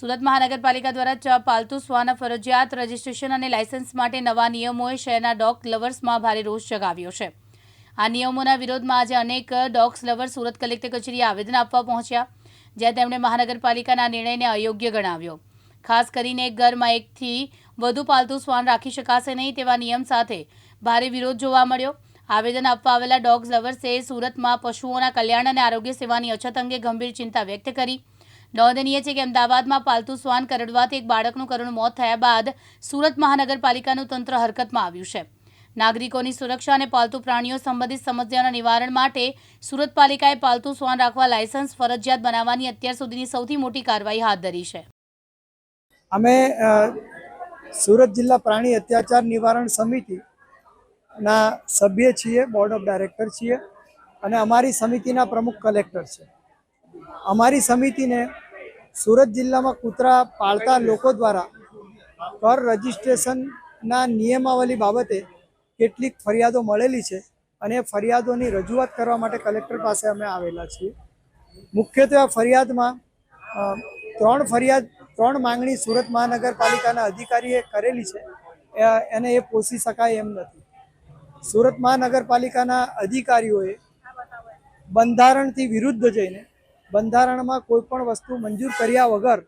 સુરત મહાનગરપાલિકા દ્વારા પાલતુ શ્વાન ફરજિયાત રજીસ્ટ્રેશન અને લાયસન્સ માટે નવા નિયમોએ શહેરના ડોગ લવર્સમાં ભારે રોષ જગાવ્યો છે। આ નિયમોના વિરોધમાં આજે અનેક ડોગ્સ લવર્સ સુરત કલેક્ટર કચેરીએ આવેદન આપવા પહોંચ્યા, જ્યાં તેમણે મહાનગરપાલિકાના નિર્ણયને અયોગ્ય ગણાવ્યો। ખાસ કરીને એક ઘરમાં એકથી વધુ પાલતુ શ્વાન રાખી શકાશે નહીં તેવા નિયમ સાથે ભારે વિરોધ જોવા મળ્યો। આવેદન આપવા આવેલા ડોગ્સ લવર્સે સુરતમાં પશુઓના કલ્યાણ અને આરોગ્ય સેવાની અછત અંગે ગંભીર ચિંતા વ્યક્ત કરી। નોંધનીય છે કે અમદાવાદમાં પાલતુ શ્વાન કરડવાથી એક બાળકનું કરુણ મોત થયા બાદ સુરત મહાનગરપાલિકાનું તંત્ર હરકતમાં આવ્યું છે। નાગરિકોની સુરક્ષા અને પાલતુ પ્રાણીઓ સંબંધિત સમસ્યાઓના નિવારણ માટે સુરત પાલિકાએ પાલતુ શ્વાન રાખવા લાયસન્સ ફરજિયાત બનાવવાની અત્યાર સુધીની સૌથી મોટી કાર્યવાહી હાથ ધરી છે। અમે સુરત જિલ્લા પ્રાણી અત્યાચાર નિવારણ સમિતિના સભ્ય છીએ, બોર્ડ ઓફ ડાયરેક્ટર છીએ અને અમારી સમિતિના પ્રમુખ કલેક્ટર છે। અમારી સમિતિને સુરત જિલ્લામાં કૂતરા પાળતા લોકો દ્વારા કર રજિસ્ટ્રેશનના નિયમાવલી બાબતે કેટલીક ફરિયાદો મળેલી છે અને ફરિયાદોની રજૂઆત કરવા માટે કલેક્ટર પાસે અમે આવેલા છીએ। મુખ્યત્વે આ ફરિયાદમાં ત્રણ માંગણી સુરત મહાનગરપાલિકાના અધિકારીએ કરેલી છે અને એ પોષી શકાય એમ નથી। સુરત મહાનગરપાલિકાના અધિકારીઓએ બંધારણથી વિરુદ્ધ જઈને બંધારણમાં કોઈ પણ વસ્તુ મંજૂર કર્યા વગર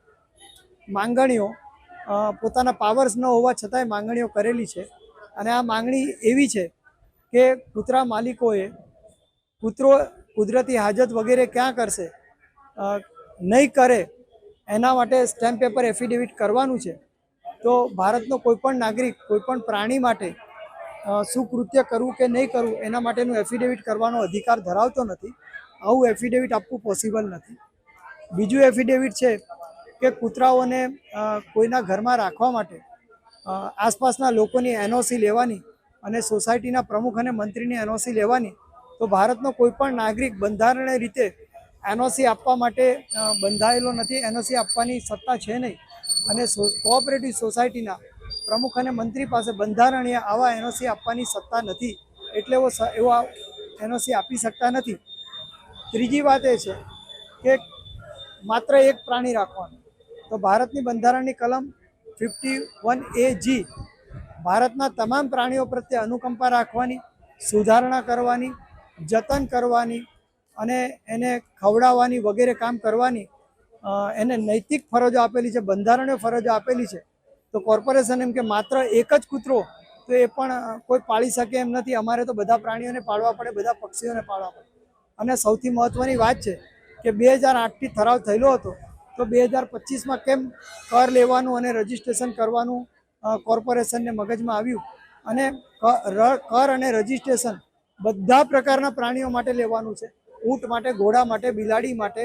માંગણીઓ પોતાના પાવર્સ ન હોવા છતાંય માંગણીઓ કરેલી છે અને આ માંગણી એવી છે કે કૂતરા માલિકોએ કૂતરો કુદરતી હાજત વગેરે ક્યાં કરશે, નહીં કરે એના માટે સ્ટેમ્પ પેપર એફિડેવિટ કરવાનું છે। તો ભારતનો કોઈપણ નાગરિક કોઈપણ પ્રાણી માટે શું કૃત્ય કરવું કે નહીં કરવું એના માટેનું એફિડેવિટ કરવાનો અધિકાર ધરાવતો નથી। આવું એફિડેવિટ આપવું પોસિબલ નથી। બીજું એફિડેવિટ છે કે કૂતરાઓને કોઈના ઘરમાં રાખવા માટે આસપાસના લોકોની એનઓસી લેવાની અને સોસાયટીના પ્રમુખ અને મંત્રીની એનઓસી લેવાની। તો ભારતનો કોઈપણ નાગરિક બંધારણીય રીતે એનઓસી આપવા માટે બંધાયેલો નથી, એનઓસી આપવાની સત્તા છે નહીં અને કોઓપરેટિવ સોસાયટીના પ્રમુખ અને મંત્રી પાસે બંધારણીય આવા એનઓસી આપવાની સત્તા નથી, એટલે એવો એનઓસી આપી શકતા નથી। ત્રીજી વાત એ છે કે માત્ર એક પ્રાણી રાખવાનું। તો ભારતની બંધારણની કલમ 51A(g) ભારતના તમામ પ્રાણીઓ પ્રત્યે અનુકંપા રાખવાની, સુધારણા કરવાની, જતન કરવાની અને એને ખવડાવવાની વગેરે કામ કરવાની એને નૈતિક ફરજો આપેલી છે, બંધારણીય ફરજો આપેલી છે। તો કોર્પોરેશન એમ કે માત્ર એક જ કૂતરો તો એ પણ કોઈ પાળી શકે એમ નથી। અમારે તો બધા પ્રાણીઓને પાળવા પડે, બધા પક્ષીઓને પાળવા પડે। અને સૌથી મહત્ત્વની વાત છે કે 2008થી ઠરાવ થયેલો હતો, તો 2025માં કેમ કર લેવાનું અને રજિસ્ટ્રેશન કરવાનું કોર્પોરેશનને મગજમાં આવ્યું અને કર અને રજિસ્ટ્રેશન બધા પ્રકારના પ્રાણીઓ માટે લેવાનું છે। ઊંટ માટે, ઘોડા માટે, બિલાડી માટે,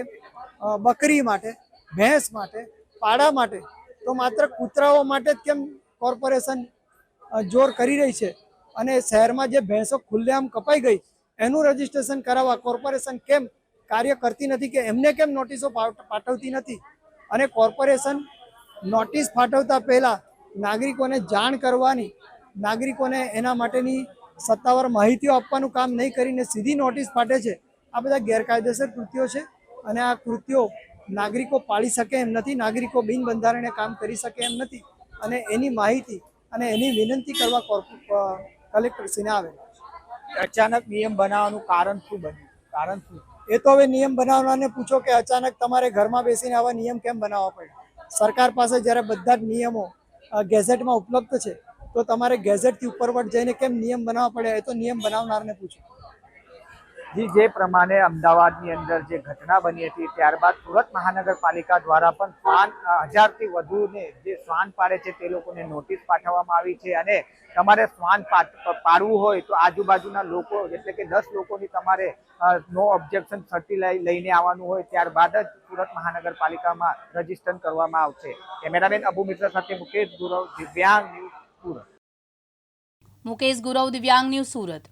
બકરી માટે, ભેંસ માટે, પાડા માટે। તો માત્ર કૂતરાઓ માટે જ કેમ કોર્પોરેશન જોર કરી રહી છે અને શહેરમાં જે ભેંસો ખુલ્લેઆમ કપાઈ ગઈ એનું રજિસ્ટ્રેશન કરાવવા કોર્પોરેશન કેમ કાર્ય કરતી નથી કે એમને કેમ નોટિસો પાઠવતી નથી? અને કોર્પોરેશન નોટિસ પાઠવતા પહેલાં નાગરિકોને જાણ કરવાની, નાગરિકોને એના માટેની સત્તાવાર માહિતીઓ આપવાનું કામ નહીં કરીને સીધી નોટિસ પાઠવે છે। આ બધા ગેરકાયદેસર કૃત્યો છે અને આ કૃત્યો નાગરિકો પાળી શકે એમ નથી, નાગરિકો બિનબંધારણીય કામ કરી શકે એમ નથી અને એની માહિતી અને એની વિનંતી કરવા કલેક્ટરશ્રીને આવે। અચાનક નિયમ બનાવવાનું કારણ શું બન્યું? કારણ શું? એ તો હવે નિયમ બનાવનારને પૂછો કે અચાનક તમારે ઘરમાં બેસીને આવા નિયમ કેમ બનાવવા પડ્યા? સરકાર પાસે જ્યારે બધા જ નિયમો ગેઝેટમાં ઉપલબ્ધ છે તો તમારે ગેઝેટથી ઉપરવટ જઈને કેમ નિયમ બનાવવા પડ્યા? એ તો નિયમ બનાવનારને પૂછો। જે પ્રમાણે અમદાવાદની અંદર જે ઘટના બની હતી ત્યારબાદ સુરત મહાનગરપાલિકા દ્વારા પણ શ્વાન 1000થી વધુને જે શ્વાન પાડે છે તે લોકોને નોટિસ પાઠવવામાં આવી છે અને તમારે શ્વાન પાડવું હોય તો આજુબાજુના લોકો એટલે કે 10 લોકોની તમારે નો ઓબ્જેક્શન સર્ટી લઈને આવવાનું હોય, ત્યારબાદ જ સુરત મહાનગરપાલિકામાં રજીસ્ટર કરવામાં આવશે। કેમેરામેન અબુ મિત્ર સાથે મુકેશ ગુરવ, દિવ્યાંગ ન્યૂઝ સુરત। મુકેશ ગુરવ, દિવ્યાંગ ન્યૂઝ સુરત।